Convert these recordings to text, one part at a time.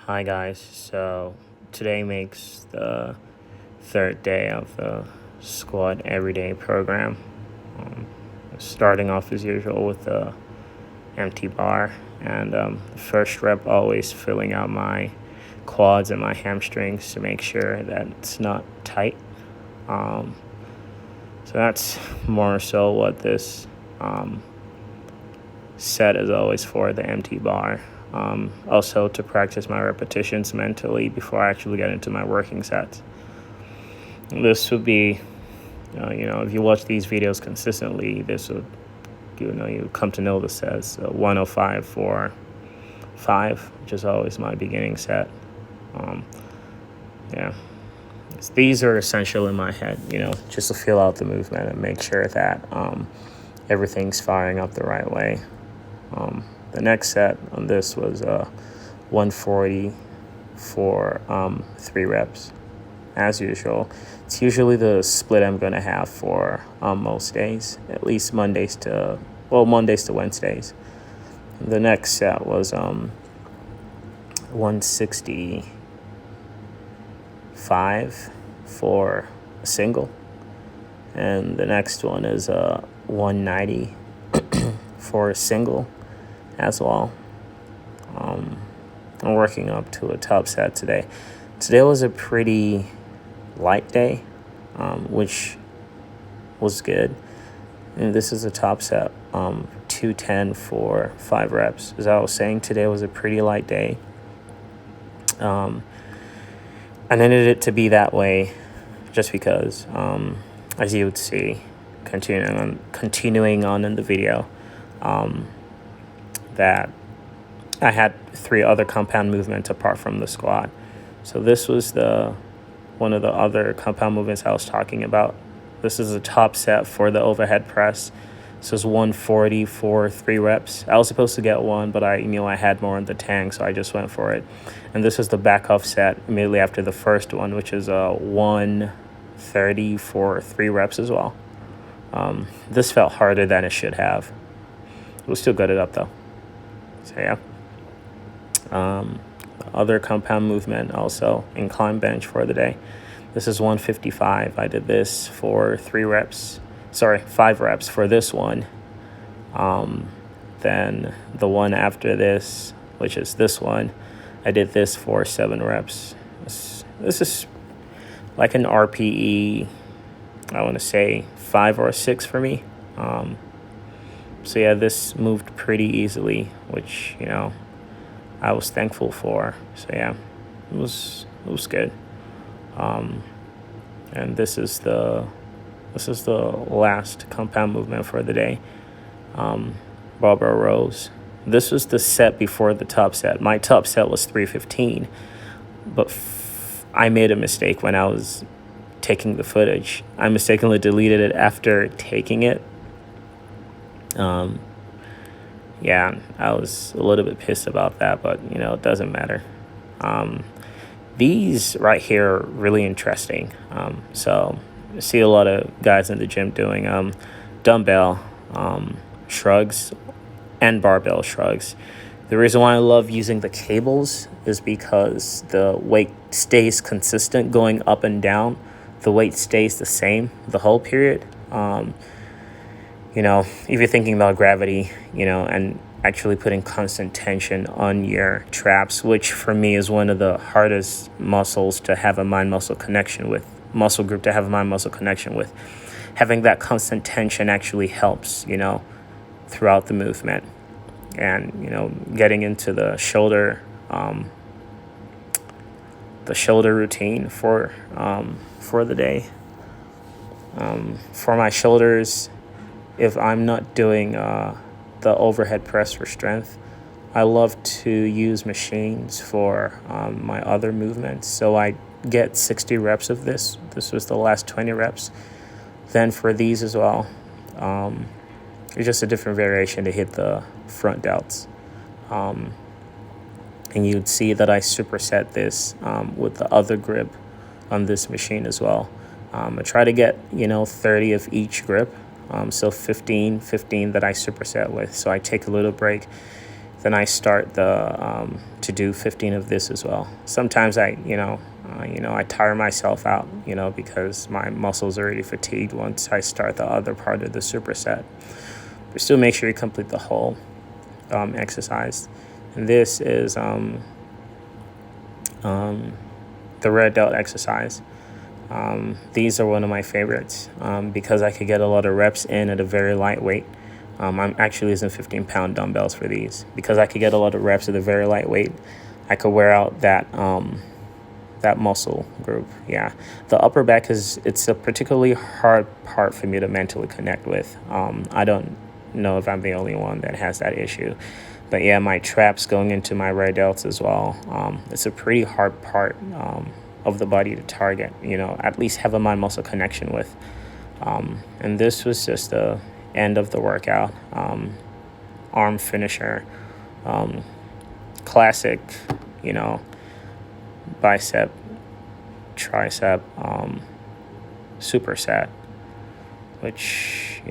Hi guys, so today makes the third day of the squat everyday program. Um, Starting off as usual with the empty bar, and the first rep always filling out my quads and my hamstrings to make sure that it's not tight. Um, so that's more so what this um, set is always for, the empty bar. Also to practice my repetitions mentally before I actually get into my working sets. This would be, if you watch these videos consistently, this would, you come to know this as 105 for 5, which is always my beginning set. Um, yeah, these are essential in my head, just to feel out the movement and make sure that everything's firing up the right way. The next set on this was 140 for 3 reps. As usual, it's usually the split I'm going to have for most days, at least Mondays to Wednesdays. The next set was 165 for a single, and the next one is 190 for a single as well. I'm working up to a top set today. Today was a pretty light day, which was good. And this is a top set, 210 for 5 reps. As I was saying, today was a pretty light day. I needed it to be that way just because, as you would see, continuing on in the video, that I had 3 other compound movements apart from the squat. So this was one of the other compound movements I was talking about. This is a top set for the overhead press. This is 140 for 3 reps. I was supposed to get 1, but I had more in the tank, so I just went for it. And this is the back off set immediately after the first one, which is 130 for 3 reps as well. This felt harder than it should have. We'll still got it up though. So yeah. Other compound movement, also incline bench for the day. This is 155. I did this for 5 reps for this one. Then the one after this, which is this one, I did this for 7 reps. This is like an RPE, I want to say 5 or 6 for me. So yeah, this moved pretty easily, which, I was thankful for. So yeah, it was good. And this is the last compound movement for the day. Barbell rows. This was the set before the top set. My top set was 315, but I made a mistake when I was taking the footage. I mistakenly deleted it after taking it. Yeah, I was a little bit pissed about that, but it doesn't matter. These right here are really interesting. So I see a lot of guys in the gym doing dumbbell shrugs and barbell shrugs. The reason why I love using the cables is because the weight stays consistent going up and down. The weight stays the same the whole period. If you're thinking about gravity, and actually putting constant tension on your traps, which for me is one of the hardest muscles to have a mind-muscle connection with, muscle group to have a mind-muscle connection with. Having that constant tension actually helps, throughout the movement. And, getting into the shoulder routine for the day. For my shoulders, if I'm not doing the overhead press for strength, I love to use machines for my other movements. So I get 60 reps of this. This was the last 20 reps. Then for these as well, it's just a different variation to hit the front delts. And you'd see that I superset this with the other grip on this machine as well. I try to get 30 of each grip. So 15 that I superset with. So I take a little break, then I start to do 15 of this as well. Sometimes I tire myself out, because my muscles are already fatigued once I start the other part of the superset. But still make sure you complete the whole exercise. And this is the rear delt exercise. These are one of my favorites because I could get a lot of reps in at a very light weight. I'm actually using 15-pound dumbbells for these because I could get a lot of reps at a very light weight. I could wear out that muscle group. Yeah, the upper back it's a particularly hard part for me to mentally connect with. I don't know if I'm the only one that has that issue, but yeah, my traps going into my rear delts as well. It's a pretty hard part of the body to target. At least have a mind muscle connection with. And this was just the end of the workout. Arm finisher. Classic, bicep, tricep, superset, which,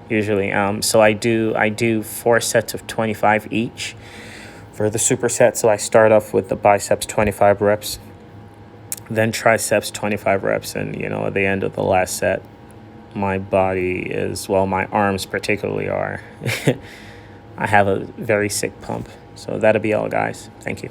usually, so I do 4 sets of 25 each for the superset. So I start off with the biceps 25 reps, then triceps 25 reps, and, at the end of the last set, my arms particularly are, I have a very sick pump. So that'll be all, guys. Thank you.